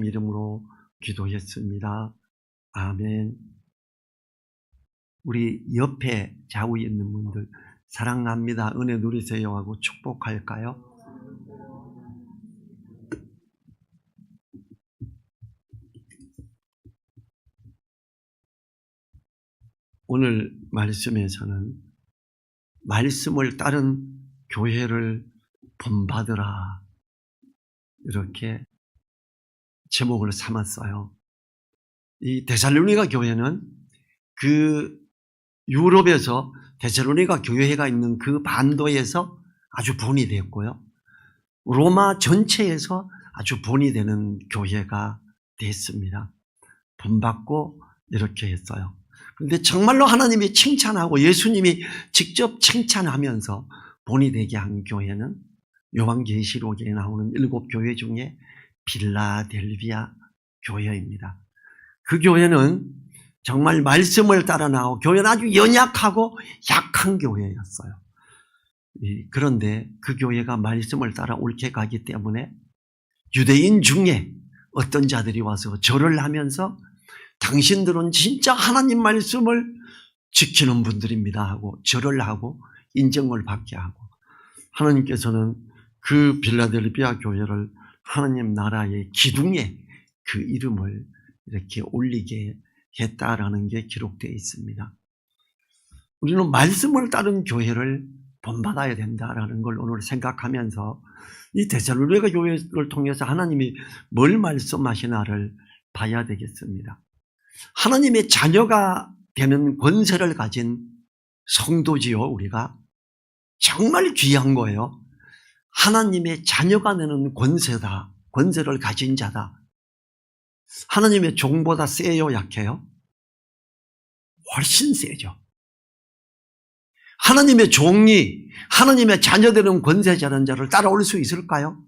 이름으로 기도했습니다. 아멘. 우리 옆에 좌우에 있는 분들 사랑합니다, 은혜 누리세요 하고 축복할까요? 오늘 말씀에서는 말씀을 따른 교회를 본받으라, 이렇게 제목을 삼았어요. 이 데살로니가 교회는 그 유럽에서 데살로니가 교회가 있는 그 반도에서 아주 본이 됐고요. 로마 전체에서 아주 본이 되는 교회가 됐습니다. 본받고 이렇게 했어요. 그런데 정말로 하나님이 칭찬하고 예수님이 직접 칭찬하면서 본이 되게 한 교회는 요한계시록에 나오는 7교회 중에 빌라델비아 교회입니다. 그 교회는 정말 말씀을 따라 나오고 교회는 아주 연약하고 약한 교회였어요. 그런데 그 교회가 말씀을 따라 옳게 가기 때문에 유대인 중에 어떤 자들이 와서 절을 하면서 당신들은 진짜 하나님 말씀을 지키는 분들입니다 하고 절을 하고 인정을 받게 하고, 하나님께서는 그 빌라델비아 교회를 하나님 나라의 기둥에 그 이름을 이렇게 올리게 했다라는 게 기록되어 있습니다. 우리는 말씀을 따른 교회를 본받아야 된다라는 걸 오늘 생각하면서 이 데살로니가 교회를 통해서 하나님이 뭘 말씀하시나를 봐야 되겠습니다. 하나님의 자녀가 되는 권세를 가진 성도지요. 우리가 정말 귀한 거예요. 하나님의 자녀가 되는 권세다, 권세를 가진 자다. 하나님의 종보다 세요, 약해요? 훨씬 세죠. 하나님의 종이 하나님의 자녀 되는 권세자는 자를 따라올 수 있을까요?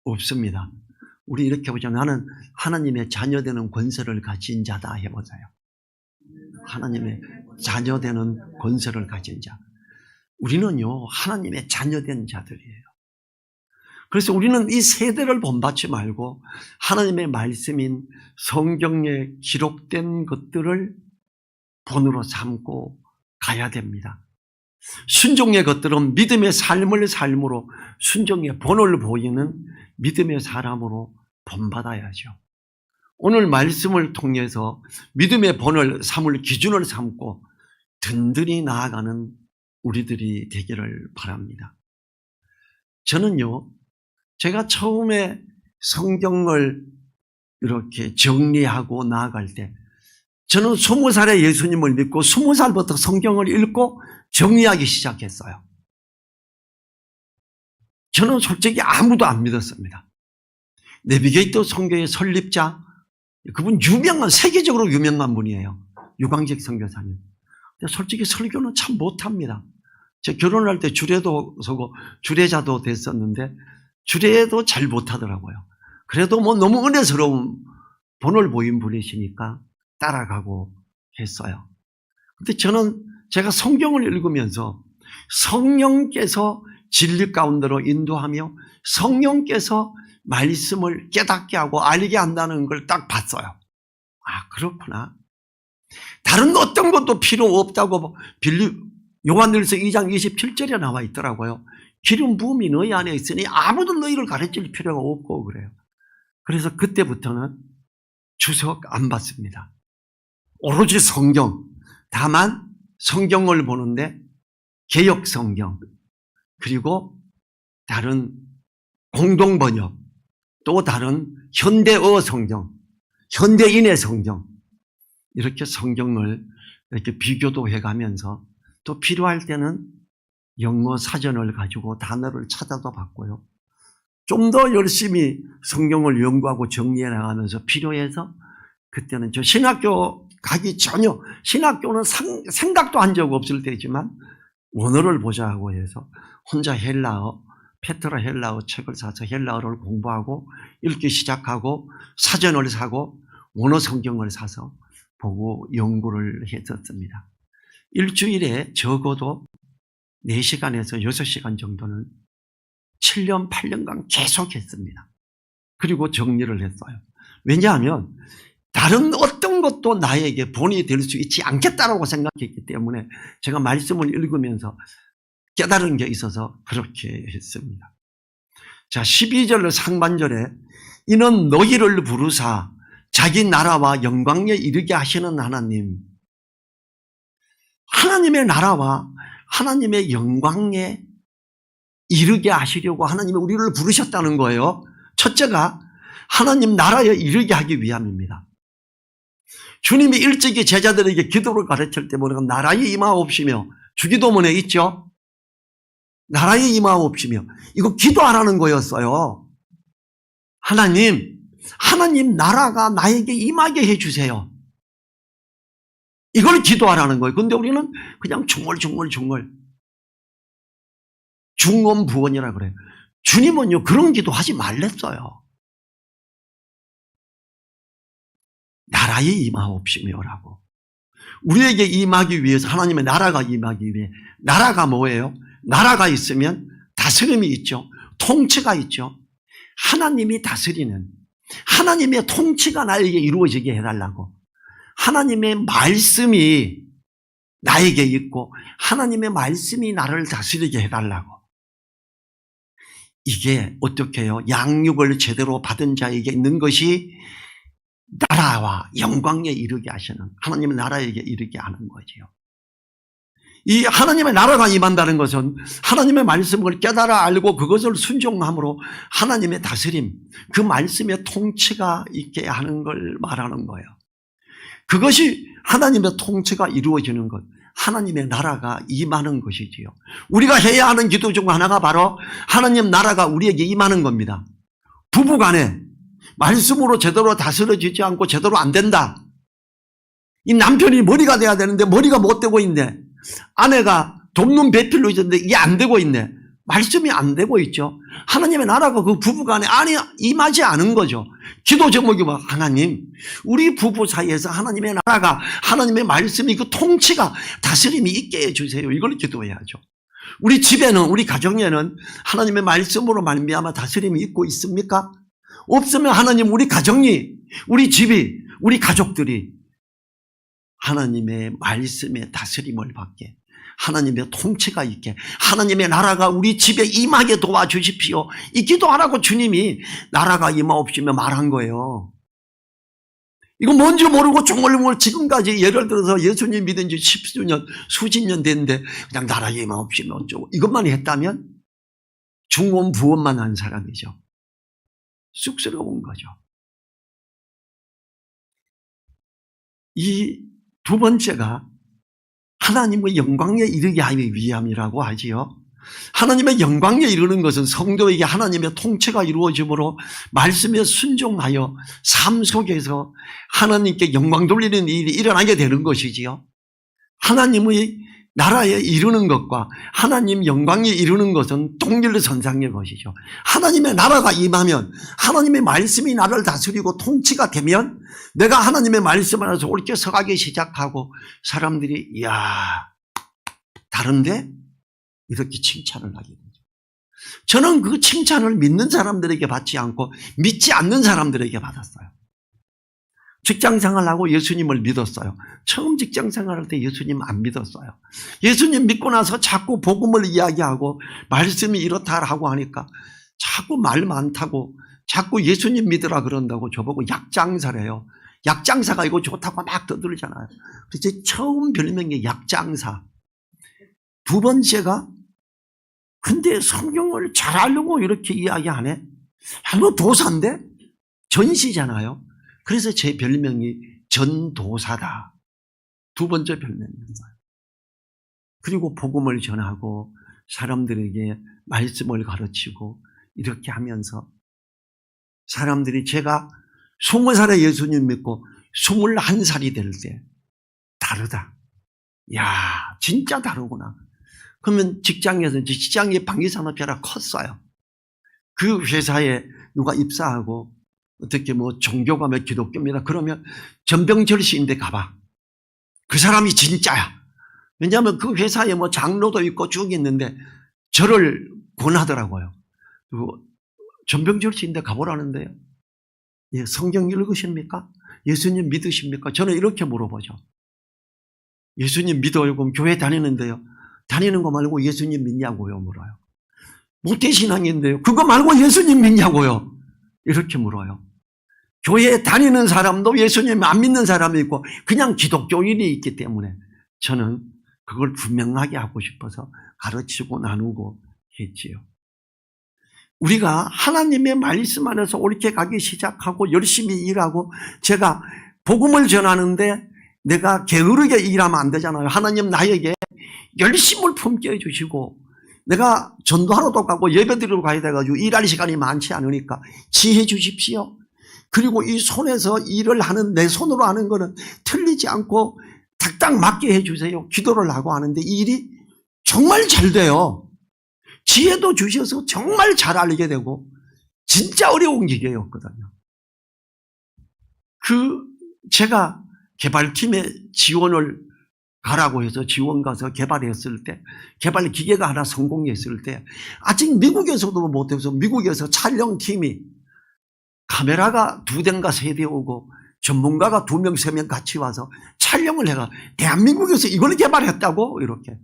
없습니다. 우리 이렇게 보자. 나는 하나님의 자녀 되는 권세를 가진 자다 해보자요. 하나님의 자녀 되는 권세를 가진 자. 우리는요, 하나님의 자녀 된 자들이에요. 그래서 우리는 이 세대를 본받지 말고 하나님의 말씀인 성경에 기록된 것들을 본으로 삼고 가야 됩니다. 순종의 것들은 믿음의 삶을 삶으로 순종의 본을 보이는 믿음의 사람으로 본받아야죠. 오늘 말씀을 통해서 믿음의 본을 삼을 기준을 삼고 든든히 나아가는 우리들이 되기를 바랍니다. 저는요, 제가 처음에 성경을 이렇게 정리하고 나아갈 때, 저는 20살에 예수님을 믿고 20살부터 성경을 읽고 정리하기 시작했어요. 저는 솔직히 아무도 안 믿었습니다. 내비게이터 선교의 설립자, 그분 유명한, 세계적으로 유명한 분이에요. 유광직 선교사님. 근데 솔직히 설교는 참 못합니다. 제가 결혼할 때 주례도 서고 주례자도 됐었는데 주례도 잘 못하더라고요. 그래도 뭐 너무 은혜스러운 본을 보인 분이시니까 따라가고 했어요. 근데 저는 제가 성경을 읽으면서 성령께서 진리 가운데로 인도하며 성령께서 말씀을 깨닫게 하고 알게 한다는 걸 딱 봤어요. 아, 그렇구나. 다른 어떤 것도 필요 없다고 요한일서 2장 27절에 나와 있더라고요. 기름 부음이 너희 안에 있으니 아무도 너희를 가르칠 필요가 없고 그래요. 그래서 그때부터는 주석 안 받습니다. 오로지 성경. 다만 성경을 보는데 개역 성경, 그리고 다른 공동번역, 또 다른 현대어 성경, 현대인의 성경, 이렇게 성경을 이렇게 비교도 해가면서 또 필요할 때는 영어 사전을 가지고 단어를 찾아도 봤고요. 좀 더 열심히 성경을 연구하고 정리해 나가면서 필요해서 그때는 저 신학교 가기 전혀, 신학교는 생각도 한 적 없을 때지만 원어를 보자고 해서 혼자 헬라어, 페트라 헬라어 책을 사서 헬라어를 공부하고 읽기 시작하고 사전을 사고 원어 성경을 사서 보고 연구를 했었습니다. 일주일에 적어도 4시간에서 6시간 정도는 7년, 8년간 계속 했습니다. 그리고 정리를 했어요. 왜냐하면 다른 어떤 것도 나에게 본이 될 수 있지 않겠다라고 생각했기 때문에 제가 말씀을 읽으면서 깨달은 게 있어서 그렇게 했습니다. 자, 12절 상반절에 이는 너희를 부르사 자기 나라와 영광에 이르게 하시는 하나님, 하나님의 나라와 하나님의 영광에 이르게 하시려고 하나님이 우리를 부르셨다는 거예요. 첫째가 하나님 나라에 이르게 하기 위함입니다. 주님이 일찍이 제자들에게 기도를 가르칠 때 뭐라고 나라에 임하옵시며, 주기도문에 있죠. 나라에 임하옵시며, 이거 기도하라는 거였어요. 하나님 나라가 나에게 임하게 해주세요. 이걸 기도하라는 거예요. 근데 우리는 그냥 중얼중얼 중언부언이라 그래요. 주님은요 그런 기도하지 말랬어요. 나라에 임하옵시며라고. 우리에게 임하기 위해서, 하나님의 나라가 임하기 위해, 나라가 뭐예요? 나라가 있으면 다스림이 있죠. 통치가 있죠. 하나님이 다스리는, 하나님의 통치가 나에게 이루어지게 해달라고. 하나님의 말씀이 나에게 있고 하나님의 말씀이 나를 다스리게 해달라고. 이게 어떻게 해요? 양육을 제대로 받은 자에게 있는 것이 나라와 영광에 이르게 하시는, 하나님의 나라에게 이르게 하는 거지요. 이 하나님의 나라가 임한다는 것은 하나님의 말씀을 깨달아 알고 그것을 순종함으로 하나님의 다스림, 그 말씀의 통치가 있게 하는 걸 말하는 거예요. 그것이 하나님의 통치가 이루어지는 것, 하나님의 나라가 임하는 것이지요. 우리가 해야 하는 기도 중 하나가 바로 하나님 나라가 우리에게 임하는 겁니다. 부부간에 말씀으로 제대로 다스려지지 않고 제대로 안 된다. 이 남편이 머리가 돼야 되는데 머리가 못 되고 있네. 아내가 돕는 배필로 있었는데 이게 안 되고 있네. 말씀이 안 되고 있죠. 하나님의 나라가 그 부부간에 임하지 않은 거죠. 기도 제목이 뭐, 하나님, 우리 부부 사이에서 하나님의 나라가, 하나님의 말씀이, 그 통치가, 다스림이 있게 해주세요. 이걸 기도해야죠. 우리 집에는, 우리 가정에는 하나님의 말씀으로 말미암아 다스림이 있고 있습니까? 없으면 하나님, 우리 가정이, 우리 집이, 우리 가족들이 하나님의 말씀의 다스림을 받게, 하나님의 통치가 있게, 하나님의 나라가 우리 집에 임하게 도와주십시오. 이 기도하라고 주님이 나라가 임하옵시며 말한 거예요. 이거 뭔지 모르고 중얼중얼 지금까지, 예를 들어서 예수님 믿은 지 십수년, 수십 년 됐는데 그냥 나라에 임하옵시며 어쩌고 이것만 했다면 중언 부언만 한 사람이죠. 쑥스러운 거죠. 이 두 번째가 하나님의 영광에 이르게 하기 위함이라고 하지요. 하나님의 영광에 이르는 것은 성도에게 하나님의 통치가 이루어짐으로 말씀에 순종하여 삶 속에서 하나님께 영광 돌리는 일이 일어나게 되는 것이지요. 하나님의 나라에 이르는 것과 하나님 영광에 이르는 것은 동일선상의 것이죠. 하나님의 나라가 임하면, 하나님의 말씀이 나를 다스리고 통치가 되면 내가 하나님의 말씀 안에서 옳게 서가기 시작하고 사람들이 이야 다른데? 이렇게 칭찬을 하게 되죠. 저는 그 칭찬을 믿는 사람들에게 받지 않고 믿지 않는 사람들에게 받았어요. 직장생활하고 예수님을 믿었어요. 처음 직장생활할 때 예수님 안 믿었어요. 예수님 믿고 나서 자꾸 복음을 이야기하고 말씀이 이렇다 하고 하니까 자꾸 말 많다고, 자꾸 예수님 믿으라 그런다고 저보고 약장사래요. 약장사가 이거 좋다고 막 떠들잖아요. 그래서 처음 별명이 약장사. 두 번째가, 근데 성경을 잘 알려고 이렇게 이야기하네? 너 도사인데? 전시잖아요. 그래서 제 별명이 전도사다. 두 번째 별명입니다. 그리고 복음을 전하고 사람들에게 말씀을 가르치고 이렇게 하면서 사람들이, 제가 20살에 예수님 믿고 21살이 될 때 다르다. 야, 진짜 다르구나. 그러면 직장에서, 직장이 방위산업회라 컸어요. 그 회사에 누가 입사하고 어떻게 뭐 종교가 몇 기독교입니다. 그러면 전병절시인데 가봐. 그 사람이 진짜야. 왜냐하면 그 회사에 뭐 장로도 있고 쭉 있는데 저를 권하더라고요. 그리고 전병절시인데 가보라는데요. 예, 성경 읽으십니까? 예수님 믿으십니까? 저는 이렇게 물어보죠. 예수님 믿어요? 그럼 교회 다니는데요. 다니는 거 말고 예수님 믿냐고요? 물어요. 모태신앙인데요. 그거 말고 예수님 믿냐고요? 이렇게 물어요. 교회에 다니는 사람도 예수님 안 믿는 사람이 있고 그냥 기독교인이 있기 때문에 저는 그걸 분명하게 하고 싶어서 가르치고 나누고 했지요. 우리가 하나님의 말씀 안에서 옳게 가기 시작하고 열심히 일하고, 제가 복음을 전하는데 내가 게으르게 일하면 안 되잖아요. 하나님 나에게 열심을 품게 해주시고, 내가 전도하러도 가고 예배드리러 가야 돼가지고 일할 시간이 많지 않으니까 지혜 주십시오. 그리고 이 손에서 일을 하는, 내 손으로 하는 거는 틀리지 않고 딱딱 맞게 해주세요. 기도를 하고 하는데 일이 정말 잘 돼요. 지혜도 주셔서 정말 잘 알게 되고, 진짜 어려운 기계였거든요. 제가 개발팀에 지원을 가라고 해서 지원 가서 개발했을 때, 개발 기계가 하나 성공했을 때, 아직 미국에서도 못해서 미국에서 촬영팀이 카메라가 2대인가 3대 오고 전문가가 2명, 3명 같이 와서 촬영을 해가 대한민국에서 이걸 개발했다고 이렇게.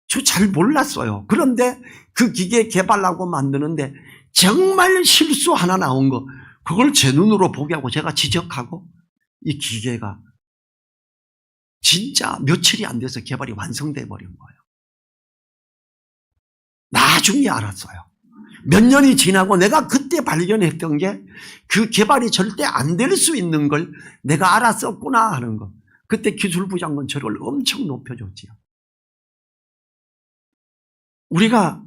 저 잘 몰랐어요. 그런데 그 기계 개발하고 만드는데 정말 실수 하나 나온 거, 그걸 제 눈으로 보게 하고 제가 지적하고 이 기계가 진짜 며칠이 안 돼서 개발이 완성돼 버린 거예요. 나중에 알았어요. 몇 년이 지나고 내가 그때 발견했던 게 그 개발이 절대 안 될 수 있는 걸 내가 알았었구나 하는 거. 그때 기술부 장관 저를 엄청 높여줬지요. 우리가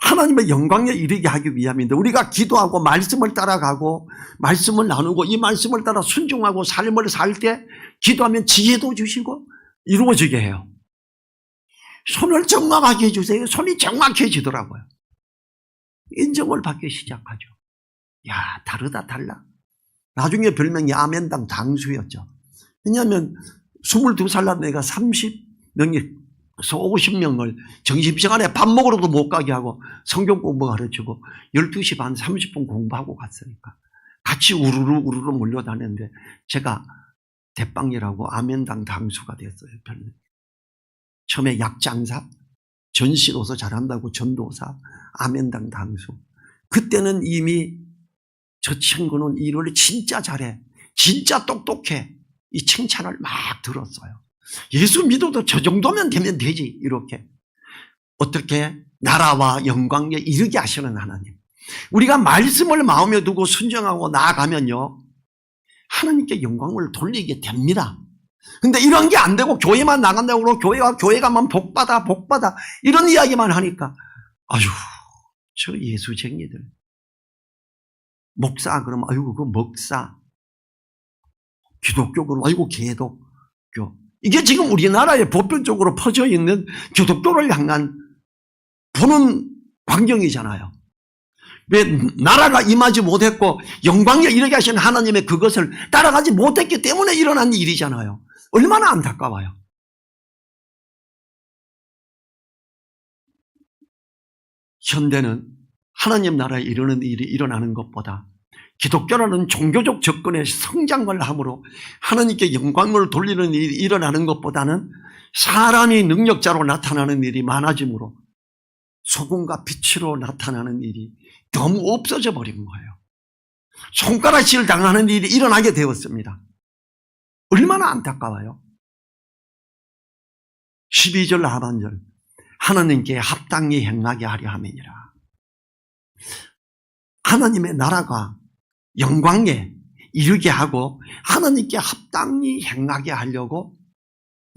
하나님의 영광에 이르게 하기 위함인데, 우리가 기도하고 말씀을 따라가고 말씀을 나누고 이 말씀을 따라 순종하고 삶을 살 때 기도하면 지혜도 주시고 이루어지게 해요. 손을 정확하게 해주세요. 손이 정확해지더라고요. 인정을 받기 시작하죠. 야, 다르다 달라. 나중에 별명이 아멘당 당수였죠. 왜냐하면 22살 난 내가 30명에서 50명을 점심시간에 밥 먹으러도 못 가게 하고 성경 공부 가르치고 12시 반 30분 공부하고 갔으니까 같이 우르르 몰려다녔는데 제가 대빵이라고 아멘당 당수가 됐어요. 별명. 처음에 약장사, 전시도서 잘한다고 전도사, 아멘당 당수. 그때는 이미 저 친구는 일을 진짜 잘해, 진짜 똑똑해, 이 칭찬을 막 들었어요. 예수 믿어도 저 정도면 되면 되지. 이렇게 어떻게 나라와 영광에 이르게 하시는 하나님, 우리가 말씀을 마음에 두고 순종하고 나아가면요 하나님께 영광을 돌리게 됩니다. 근데 이런 게 안 되고 교회만 나간다고 그러고 교회 가면 복받아 이런 이야기만 하니까 아유 저 예수쟁이들, 목사 그러면 아이고 그 목사, 기독교 그러면 아이고 개독교. 이게 지금 우리나라에 보편적으로 퍼져 있는 기독교를 향한 보는 광경이잖아요. 왜 나라가 임하지 못했고 영광에 이르게 하신 하나님의 그것을 따라가지 못했기 때문에 일어난 일이잖아요. 얼마나 안타까워요. 현대는 하나님 나라에 이르는 일이 일어나는 것보다 기독교라는 종교적 접근의 성장을 함으로 하나님께 영광을 돌리는 일이 일어나는 것보다는 사람이 능력자로 나타나는 일이 많아지므로 소금과 빛으로 나타나는 일이 너무 없어져 버린 거예요. 손가락질 당하는 일이 일어나게 되었습니다. 얼마나 안타까워요. 12절 하반절, 하나님께 합당히 행하게 하려 함이니라. 하나님의 나라가 영광에 이르게 하고 하나님께 합당히 행하게 하려고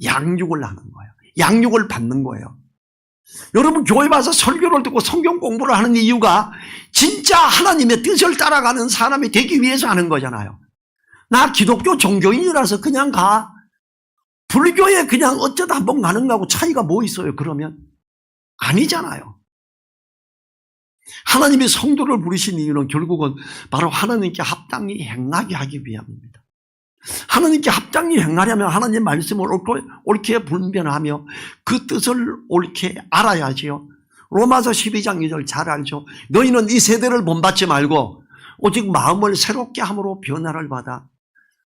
양육을 하는 거예요. 양육을 받는 거예요. 여러분 교회 와서 설교를 듣고 성경 공부를 하는 이유가 진짜 하나님의 뜻을 따라가는 사람이 되기 위해서 하는 거잖아요. 나 기독교 종교인이라서 그냥 가. 불교에 그냥 어쩌다 한번 가는 거하고 차이가 뭐 있어요? 그러면 아니잖아요. 하나님이 성도를 부르신 이유는 결국은 바로 하나님께 합당히 행하게 하기 위함입니다. 하나님께 합당히 행하려면 하나님 말씀을 옳게 분별하며 그 뜻을 옳게 알아야지요. 로마서 12장 2절 잘 알죠. 너희는 이 세대를 본받지 말고 오직 마음을 새롭게 함으로 변화를 받아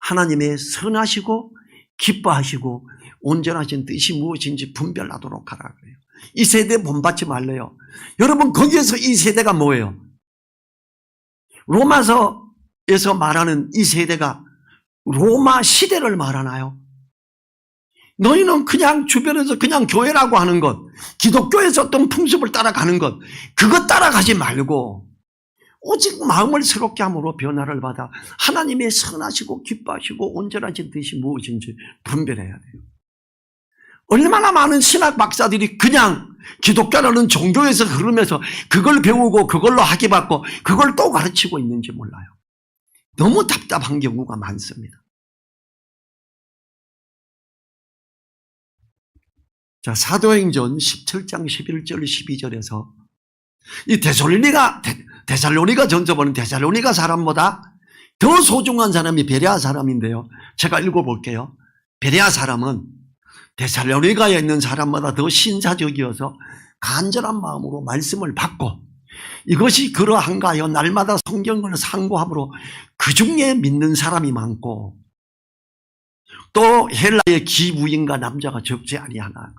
하나님의 선하시고 기뻐하시고 온전하신 뜻이 무엇인지 분별하도록 하라 그래요. 이 세대에 본받지 말래요. 여러분, 거기에서 이 세대가 뭐예요? 로마서에서 말하는 이 세대가 로마 시대를 말하나요? 너희는 그냥 주변에서 그냥 교회라고 하는 것, 기독교에서 어떤 풍습을 따라가는 것, 그것 따라가지 말고 오직 마음을 새롭게 함으로 변화를 받아 하나님의 선하시고 기뻐하시고 온전하신 뜻이 무엇인지 분별해야 돼요. 얼마나 많은 신학 박사들이 그냥 기독교라는 종교에서 흐르면서 그걸 배우고 그걸로 학위받고 그걸 또 가르치고 있는지 몰라요. 너무 답답한 경우가 많습니다. 자, 사도행전 17장 11절 12절에서 이 데살로니가 전서보는 데살로니가 사람보다 더 소중한 사람이 베레아 사람인데요. 제가 읽어볼게요. 베레아 사람은 데살로니가에 있는 사람보다 더 신사적이어서 간절한 마음으로 말씀을 받고 이것이 그러한가 하여 날마다 성경을 상고함으로 그 중에 믿는 사람이 많고 또 헬라의 기부인과 남자가 적지 아니하나.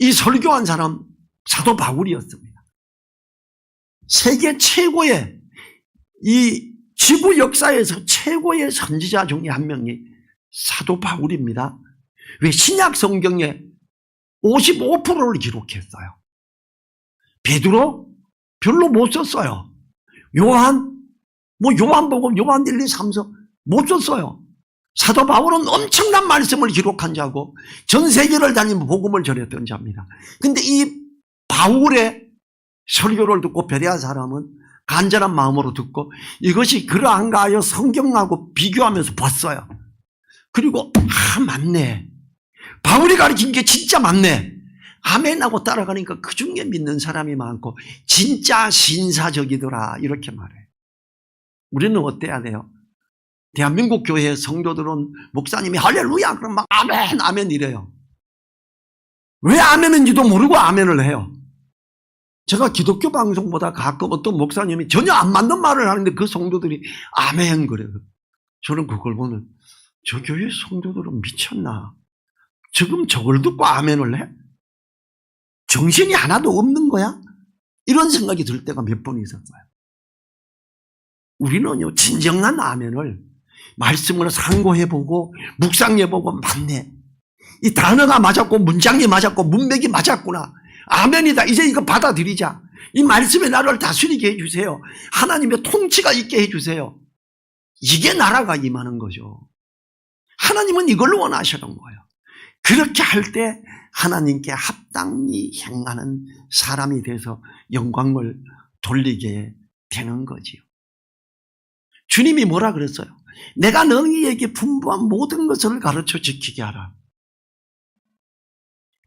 이 설교한 사람 사도 바울이었습니다. 세계 최고의 이 지구 역사에서 최고의 선지자 중에 한 명이 사도 바울입니다. 왜? 신약 성경에 55%를 기록했어요. 베드로 별로 못 썼어요. 요한복음, 요한 1, 2, 3, 4 못 썼어요. 사도 바울은 엄청난 말씀을 기록한 자고 전 세계를 다니며 복음을 전했던 자입니다. 근데 이 바울의 설교를 듣고 베레아 사람은 간절한 마음으로 듣고 이것이 그러한가 하여 성경하고 비교하면서 봤어요. 그리고 맞네. 바울이 가르친 게 진짜 맞네. 아멘하고 따라가니까 그 중에 믿는 사람이 많고 진짜 신사적이더라 이렇게 말해요. 우리는 어때야 돼요? 대한민국 교회 성도들은 목사님이 할렐루야 그럼 막 아멘 아멘 이래요. 왜 아멘인지도 모르고 아멘을 해요. 제가 기독교 방송보다 가끔 어떤 목사님이 전혀 안 맞는 말을 하는데 그 성도들이 아멘 그래요. 저는 그걸 보면 저 교회 성도들은 미쳤나? 지금 저걸 듣고 아멘을 해? 정신이 하나도 없는 거야? 이런 생각이 들 때가 몇 번 있었어요. 우리는요 진정한 아멘을 말씀을 상고해보고 묵상해보고 맞네. 이 단어가 맞았고 문장이 맞았고 문맥이 맞았구나. 아멘이다. 이제 이거 받아들이자. 이 말씀에 나를 다스리게 해주세요. 하나님의 통치가 있게 해주세요. 이게 나라가 임하는 거죠. 하나님은 이걸 원하시는 거예요. 그렇게 할 때 하나님께 합당히 행하는 사람이 돼서 영광을 돌리게 되는 거지요. 주님이 뭐라 그랬어요? 내가 너희에게 분부한 모든 것을 가르쳐 지키게 하라.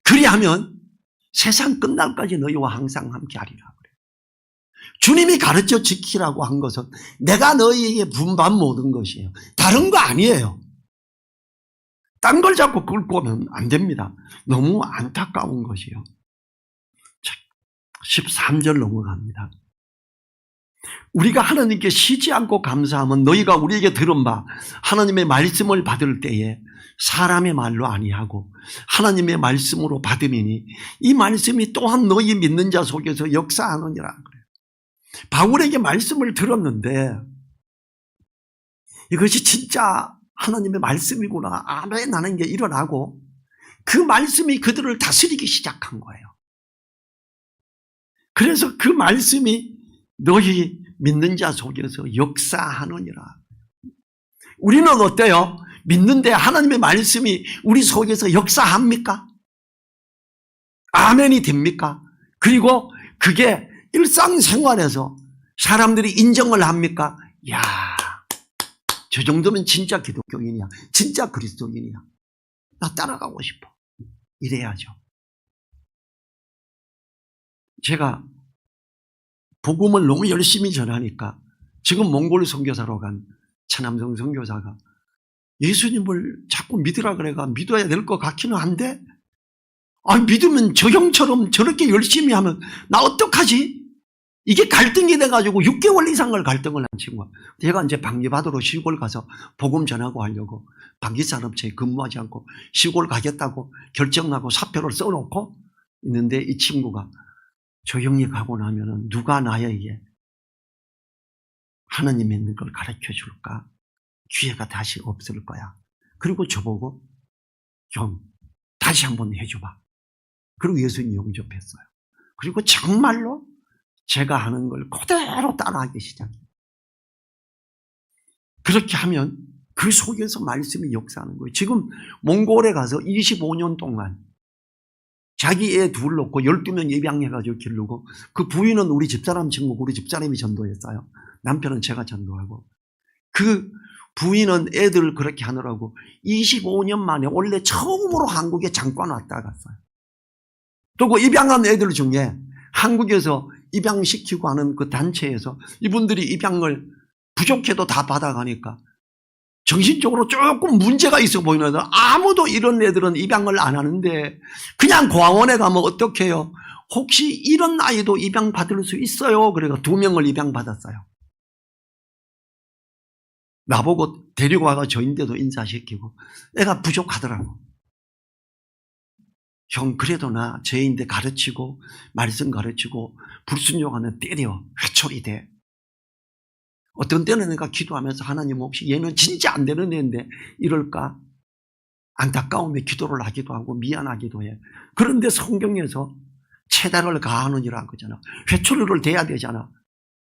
그리하면 세상 끝날까지 너희와 항상 함께 하리라 그래요. 주님이 가르쳐 지키라고 한 것은 내가 너희에게 분부한 모든 것이에요. 다른 거 아니에요. 딴 걸 자꾸 끌고 오면 안 됩니다. 너무 안타까운 것이요. 13절 넘어갑니다. 우리가 하나님께 쉬지 않고 감사하면 너희가 우리에게 들은 바 하나님의 말씀을 받을 때에 사람의 말로 아니하고 하나님의 말씀으로 받음이니 이 말씀이 또한 너희 믿는 자 속에서 역사하느니라 그래요. 바울에게 말씀을 들었는데 이것이 진짜 하나님의 말씀이구나 아멘 하는 게 일어나고 그 말씀이 그들을 다스리기 시작한 거예요. 그래서 그 말씀이 너희 믿는 자 속에서 역사하느니라. 우리는 어때요? 믿는데 하나님의 말씀이 우리 속에서 역사합니까? 아멘이 됩니까? 그리고 그게 일상생활에서 사람들이 인정을 합니까? 야, 저 정도면 진짜 기독교인이야. 진짜 그리스도인이야. 나 따라가고 싶어. 이래야죠. 제가 복음을 너무 열심히 전하니까 지금 몽골 선교사로 간 차남성 선교사가 예수님을 자꾸 믿으라 그래가 믿어야 될 것 같기는 한데 믿으면 저 형처럼 저렇게 열심히 하면 나 어떡하지? 이게 갈등이 돼가지고 6개월 이상을 갈등을 한 친구야. 제가 이제 방위받으러 시골 가서 복음 전하고 하려고 방위산업체에 근무하지 않고 시골 가겠다고 결정하고 사표를 써놓고 있는데 이 친구가 조용히 가고 나면은 누가 나에게 하나님 믿는 걸 가르쳐 줄까? 기회가 다시 없을 거야. 그리고 저보고 좀 다시 한번 해줘봐. 그리고 예수님 영접했어요. 그리고 정말로 제가 하는 걸 그대로 따라하기 시작해요. 그렇게 하면 그 속에서 말씀이 역사하는 거예요. 지금 몽골에 가서 25년 동안 자기 애 둘 놓고 12명 입양해가지고 기르고 그 부인은 우리 집사람 친구고 우리 집사람이 전도했어요. 남편은 제가 전도하고 그 부인은 애들 그렇게 하느라고 25년 만에 원래 처음으로 한국에 잠깐 왔다 갔어요. 또 그 입양한 애들 중에 한국에서 입양시키고 하는 그 단체에서 이분들이 입양을 부족해도 다 받아가니까 정신적으로 조금 문제가 있어 보이는 애들, 아무도 이런 애들은 입양을 안 하는데 그냥 고아원에 가면 어떻게 해요? 혹시 이런 아이도 입양 받을 수 있어요? 그래서 2명을 입양 받았어요. 나보고 데리고 와가 저인데도 인사시키고 애가 부족하더라고. 형 그래도 나 죄인데 가르치고 말씀 가르치고 불순종하면 때려 회초리 돼. 어떤 때는 내가 기도하면서 하나님 혹시 얘는 진짜 안 되는 애인데 이럴까? 안타까움에 기도를 하기도 하고 미안하기도 해. 그런데 성경에서 체달을 가하느니라 그러잖아. 회초리를 대야 되잖아.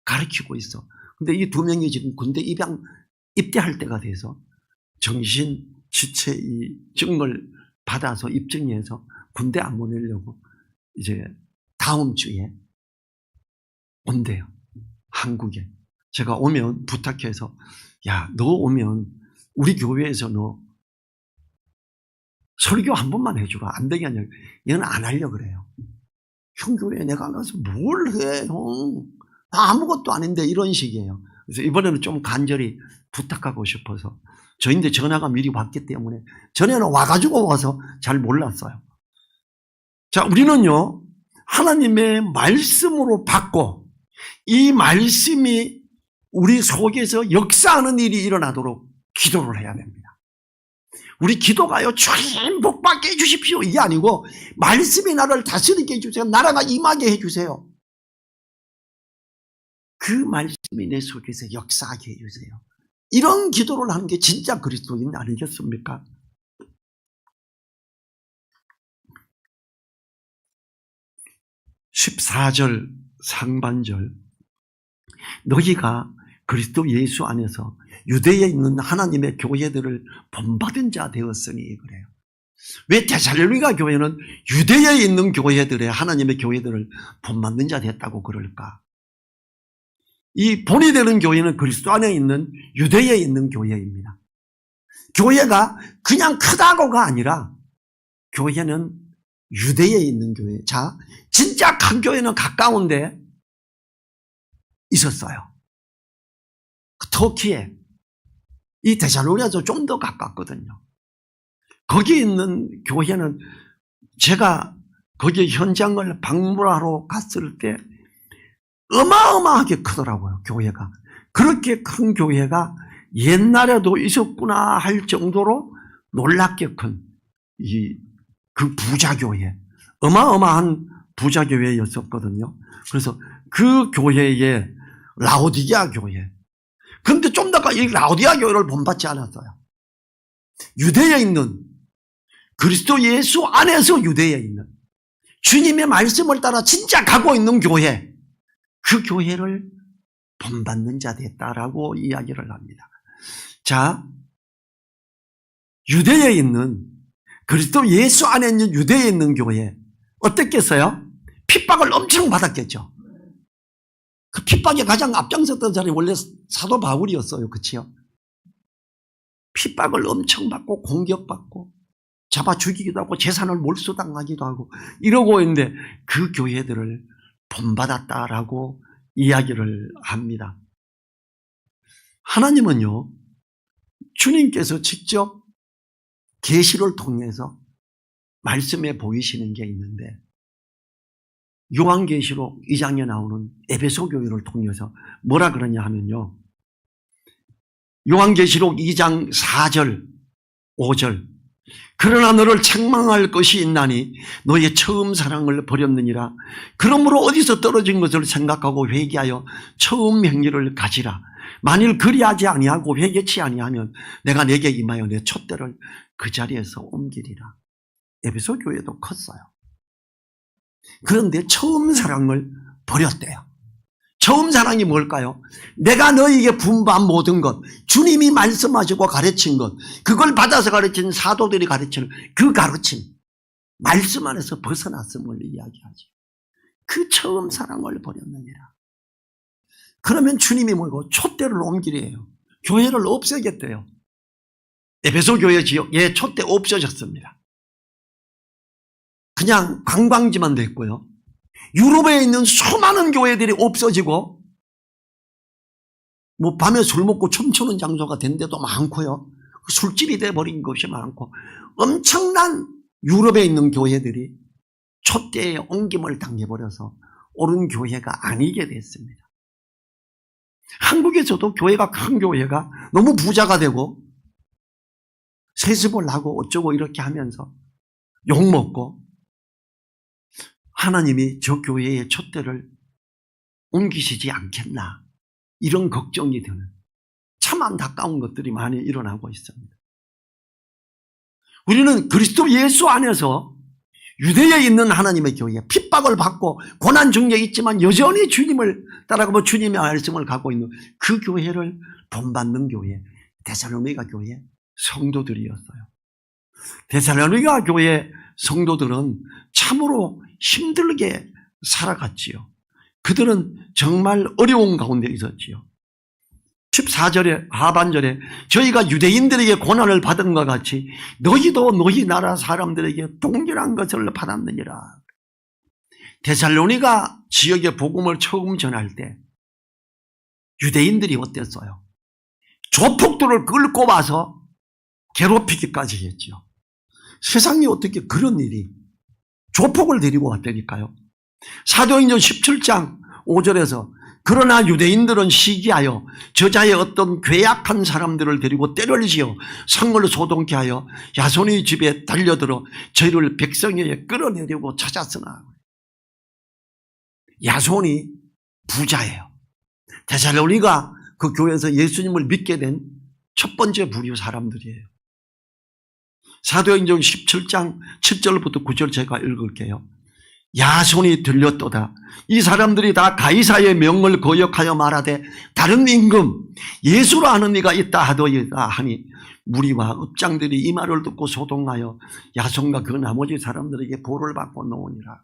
가르치고 있어. 근데 이 2명이 지금 군대 입대할 때가 돼서 정신 지체 이 증을 받아서 입증해서 군대 안 보내려고 이제 다음 주에 온대요. 한국에. 제가 오면 부탁해서 야, 너 오면 우리 교회에서 너 설교 한 번만 해주라. 안 되게 아니라 얘는 안 하려고 그래요. 형 교회에 내가 가서 뭘 해, 형. 나 아무것도 아닌데 이런 식이에요. 그래서 이번에는 좀 간절히 부탁하고 싶어서 저인데 전화가 미리 왔기 때문에 전에는 와가지고 와서 잘 몰랐어요. 자, 우리는요 하나님의 말씀으로 받고 이 말씀이 우리 속에서 역사하는 일이 일어나도록 기도를 해야 됩니다. 우리 기도가요 주님 복받게 해주십시오 이게 아니고 말씀이 나를 다스리게 해주세요. 나라가 임하게 해주세요. 그 말씀이 내 속에서 역사하게 해주세요. 이런 기도를 하는 게 진짜 그리스도인 아니겠습니까? (14절) 상반절 너희가 그리스도 예수 안에서 유대에 있는 하나님의 교회들을 본받은 자 되었으니 그래요. 왜 데살로니가 교회는 유대에 있는 교회들의 하나님의 교회들을 본받는 자 됐다고 그럴까? 이 본이 되는 교회는 그리스도 안에 있는 유대에 있는 교회입니다. 교회가 그냥 크다고가 아니라 교회는 유대에 있는 교회. 자, 진짜 큰 교회는 가까운데 있었어요. 터키에 이 데살로니가에서 좀 더 가깝거든요. 거기 있는 교회는 제가 거기 현장을 방문하러 갔을 때 어마어마하게 크더라고요. 교회가. 그렇게 큰 교회가 옛날에도 있었구나 할 정도로 놀랍게 큰 그 부자교회, 어마어마한 부자교회였었거든요. 그래서 그 교회에 라오디게아 교회. 그런데 좀 더 이 라오디게아 교회를 본받지 않았어요. 유대에 있는 그리스도 예수 안에서 유대에 있는 주님의 말씀을 따라 진짜 가고 있는 교회, 그 교회를 본받는 자 됐다라고 이야기를 합니다. 자, 유대에 있는 그리스도 예수 안에 있는 유대에 있는 교회 어떻겠어요? 핍박을 엄청 받았겠죠. 그 핍박에 가장 앞장섰던 사람이 원래 사도 바울이었어요. 그치요? 핍박을 엄청 받고 공격받고 잡아 죽이기도 하고 재산을 몰수당하기도 하고 이러고 있는데 그 교회들을 본받았다라고 이야기를 합니다. 하나님은요, 주님께서 직접 계시를 통해서 말씀해 보이시는 게 있는데 요한계시록 2장에 나오는 에베소 교회를 통해서 뭐라 그러냐 하면요. 요한계시록 2장 4절, 5절. 그러나 너를 책망할 것이 있나니 너의 처음 사랑을 버렸느니라. 그러므로 어디서 떨어진 것을 생각하고 회개하여 처음 행위를 가지라. 만일 그리하지 아니하고 회개치 아니하면 내가 내게 임하여 내 촛대를 그 자리에서 옮기리라. 에베소 교회도 컸어요. 그런데 처음 사랑을 버렸대요. 처음 사랑이 뭘까요? 내가 너에게 분부한 모든 것, 주님이 말씀하시고 가르친 것, 그걸 받아서 가르친 사도들이 가르치는 그 가르침, 말씀 안에서 벗어났음을 이야기하죠. 그 처음 사랑을 버렸느니라. 그러면 주님이 뭐고? 촛대를 옮기래요. 교회를 없애겠대요. 에베소 교회 지역에 촛대 없어졌습니다. 그냥 관광지만 됐고요. 유럽에 있는 수많은 교회들이 없어지고 뭐 밤에 술 먹고 춤추는 장소가 된 데도 많고요. 술집이 돼버린 것이 많고 엄청난 유럽에 있는 교회들이 촛대에 옮김을 당해버려서 옳은 교회가 아니게 됐습니다. 한국에서도 교회가 큰 교회가 너무 부자가 되고 세습을 하고 어쩌고 이렇게 하면서 욕먹고 하나님이 저 교회의 촛대를 옮기시지 않겠나 이런 걱정이 드는 참 안타까운 것들이 많이 일어나고 있습니다. 우리는 그리스도 예수 안에서 유대에 있는 하나님의 교회 핍박을 받고 고난 중에 있지만 여전히 주님을 따라가고 주님의 말씀을 갖고 있는 그 교회를 본받는 교회 데살로니가 교회 성도들이었어요. 데살로니가 교회 성도들은 참으로 힘들게 살아갔지요. 그들은 정말 어려운 가운데 있었지요. 14절에 하반절에 저희가 유대인들에게 고난을 받은 것 같이 너희도 너희 나라 사람들에게 동일한 것을 받았느니라. 데살로니가 지역의 복음을 처음 전할 때 유대인들이 어땠어요? 조폭들을 끌고 와서 괴롭히기까지 했죠. 세상에 어떻게 그런 일이 조폭을 데리고 왔다니까요. 사도행전 17장 5절에서 그러나 유대인들은 시기하여 저자의 어떤 괴악한 사람들을 데리고 때를 지어 성을 소동케 하여 야손의 집에 달려들어 저희를 백성에게 끌어내려고 찾았으나 야손이 부자예요. 데살로니가 그 교회에서 예수님을 믿게 된 첫 번째 부류 사람들이에요. 사도행전 17장 7절부터 9절 제가 읽을게요. 야손이 들렸도다. 이 사람들이 다 가이사의 명을 거역하여 말하되 다른 임금 예수라 하는 이가 있다 하더이다 하니 무리와 업장들이 이 말을 듣고 소동하여 야손과 그 나머지 사람들에게 보를 받고 놓으니라.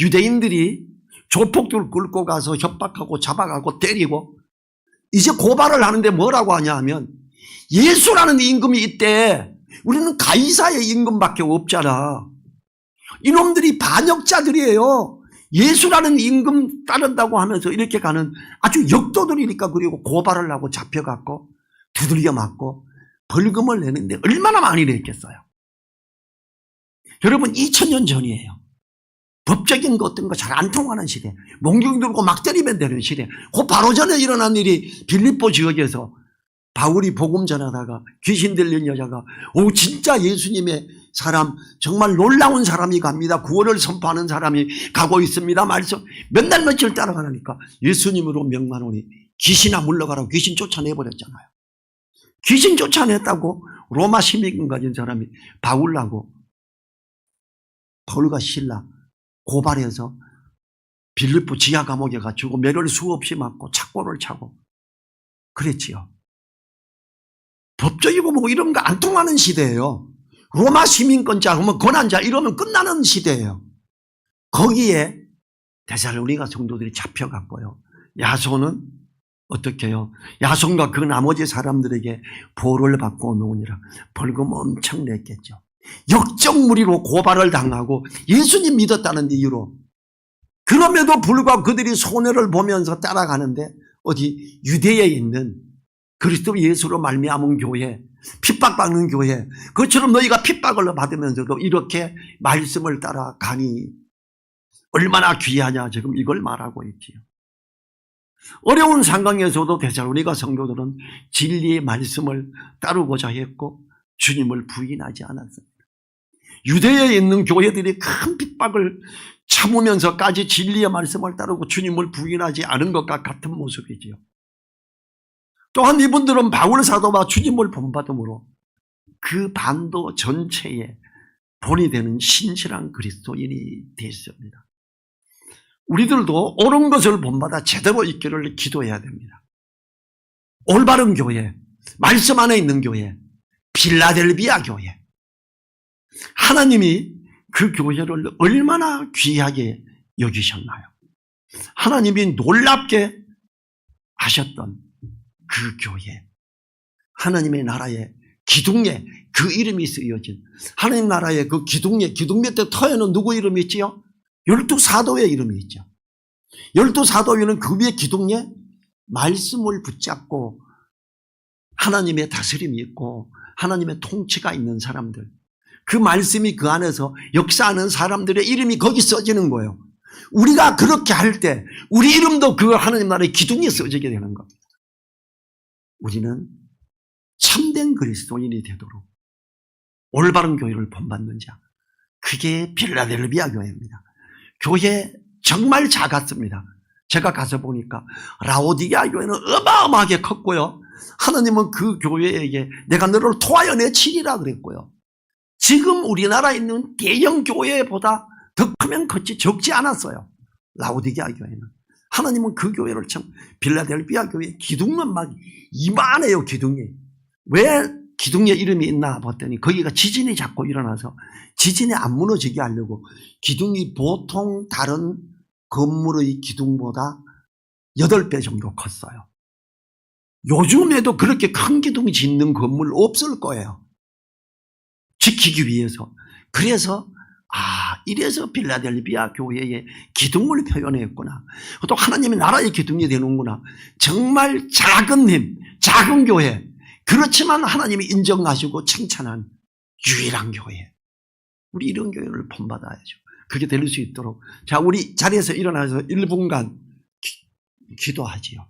유대인들이 조폭들 끌고 가서 협박하고 잡아가고 때리고 이제 고발을 하는데 뭐라고 하냐 하면 예수라는 임금이 있대. 우리는 가이사의 임금밖에 없잖아. 이놈들이 반역자들이에요. 예수라는 임금 따른다고 하면서 이렇게 가는 아주 역도들이니까 그리고 고발을 하고 잡혀갖고 두들겨 맞고 벌금을 내는데 얼마나 많이 냈겠어요. 여러분 2000년 전이에요. 법적인 거 어떤 거 잘 안 통하는 시대. 몽둥이 들고 막 때리면 되는 시대. 그 바로 전에 일어난 일이 빌립보 지역에서 바울이 복음 전하다가 귀신 들린 여자가 진짜 예수님의 사람 정말 놀라운 사람이 갑니다. 구원을 선포하는 사람이 가고 있습니다. 말씀 몇 날 며칠 따라가니까 예수님으로 명만오니 귀신아 물러가라고 귀신 쫓아내버렸잖아요. 귀신 쫓아냈다고 로마 시민권 가진 사람이 바울하고 바울과 실라 고발해서 빌립보 지하 감옥에 갇히고 매를 수없이 맞고 착고를 차고 그랬지요. 법적이고 뭐 이런 거 안 통하는 시대예요. 로마 시민권자, 뭐 권한자 이러면 끝나는 시대예요. 거기에 데살로니가 성도들이 잡혀갔고요. 야손은 어떻게 해요? 야손과 그 나머지 사람들에게 보를 받고 놓으니라. 벌금 엄청 냈겠죠. 역적무리로 고발을 당하고 예수님 믿었다는 이유로. 그럼에도 불구하고 그들이 손해를 보면서 따라가는데 어디 유대에 있는 그리스도 예수로 말미암은 교회, 핍박받는 교회, 그처럼 너희가 핍박을 받으면서도 이렇게 말씀을 따라가니 얼마나 귀하냐 지금 이걸 말하고 있지요. 어려운 상황에서도 데살로니가 성도들은 진리의 말씀을 따르고자 했고 주님을 부인하지 않았습니다. 유대에 있는 교회들이 큰 핍박을 참으면서까지 진리의 말씀을 따르고 주님을 부인하지 않은 것과 같은 모습이지요. 또한 이분들은 바울 사도와 주님을 본받음으로 그 반도 전체에 본이 되는 신실한 그리스도인이 됐습니다. 우리들도 옳은 것을 본받아 제대로 있기를 기도해야 됩니다. 올바른 교회, 말씀 안에 있는 교회, 필라델비아 교회. 하나님이 그 교회를 얼마나 귀하게 여기셨나요? 하나님이 놀랍게 하셨던 그 교회, 하나님의 나라의 기둥에 그 이름이 쓰여진 하나님 나라의 그 기둥에, 기둥 밑에 터에는 누구 이름이 있지요? 12사도의 이름이 있죠. 12사도에는 그 위에 기둥에 말씀을 붙잡고 하나님의 다스림이 있고 하나님의 통치가 있는 사람들, 그 말씀이 그 안에서 역사하는 사람들의 이름이 거기 써지는 거예요. 우리가 그렇게 할 때 우리 이름도 그 하나님 나라의 기둥에 써지게 되는 겁니다. 우리는 참된 그리스도인이 되도록 올바른 교회를 본받는 자, 그게 필라델비아 교회입니다. 교회 정말 작았습니다. 제가 가서 보니까 라오디게아 교회는 어마어마하게 컸고요. 하나님은 그 교회에게 내가 너를 토하여 내치리라 그랬고요. 지금 우리나라에 있는 대형 교회보다 더 크면 컸지 적지 않았어요. 라오디게아 교회는. 하나님은 그 교회를 참, 필라델비아 교회 기둥은 막 이만해요. 기둥이. 왜 기둥에 이름이 있나 봤더니 거기가 지진이 자꾸 일어나서 지진이 안 무너지게 하려고 기둥이 보통 다른 건물의 기둥보다 8배 정도 컸어요. 요즘에도 그렇게 큰 기둥 짓는 건물 없을 거예요. 지키기 위해서. 그래서 이래서 필라델비아 교회의 기둥을 표현했구나. 또 하나님의 나라의 기둥이 되는구나. 정말 작은 힘, 작은 교회. 그렇지만 하나님이 인정하시고 칭찬한 유일한 교회. 우리 이런 교회를 본받아야죠. 그게 될 수 있도록. 자, 우리 자리에서 일어나서 1분간 기도하지요.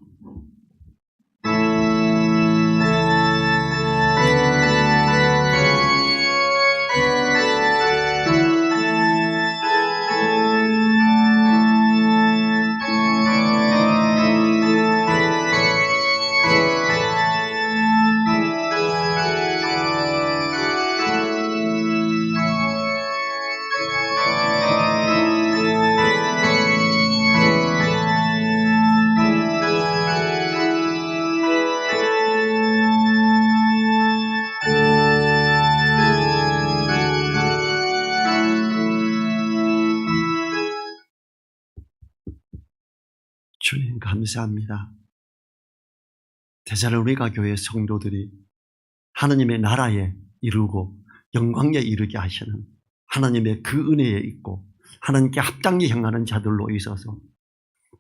주님 감사합니다. 데살로니가 교회 성도들이 하나님의 나라에 이르고 영광에 이르게 하시는 하나님의 그 은혜에 있고 하나님께 합당히 행하는 자들로 있어서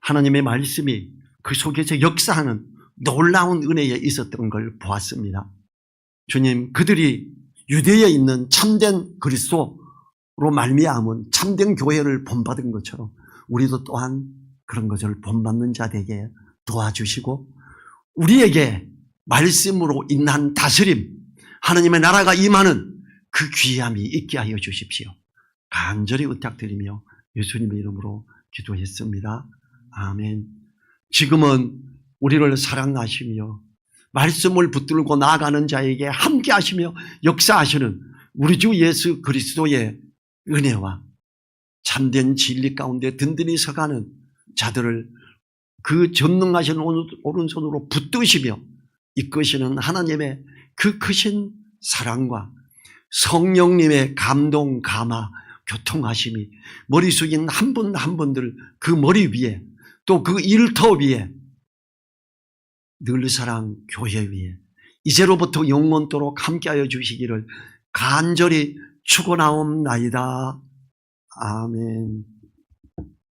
하나님의 말씀이 그 속에서 역사하는 놀라운 은혜에 있었던 걸 보았습니다. 주님, 그들이 유대에 있는 참된 그리스도로 말미암은 참된 교회를 본받은 것처럼 우리도 또한 그런 것을 본받는 자 되게 도와주시고 우리에게 말씀으로 인한 다스림, 하나님의 나라가 임하는 그 귀함이 있게 하여 주십시오. 간절히 부탁드리며 예수님의 이름으로 기도했습니다. 아멘. 지금은 우리를 사랑하시며 말씀을 붙들고 나아가는 자에게 함께 하시며 역사하시는 우리 주 예수 그리스도의 은혜와 참된 진리 가운데 든든히 서가는 자들을 그 전능하신 오른손으로 붙드시며 이끄시는 하나님의 그 크신 사랑과 성령님의 감동, 감화, 교통하심이 머리 숙인 한 분 한 분들 그 머리 위에 또 그 일터 위에 늘 사랑 교회 위에 이제로부터 영원토록 함께하여 주시기를 간절히 축원하옵나이다. 아멘.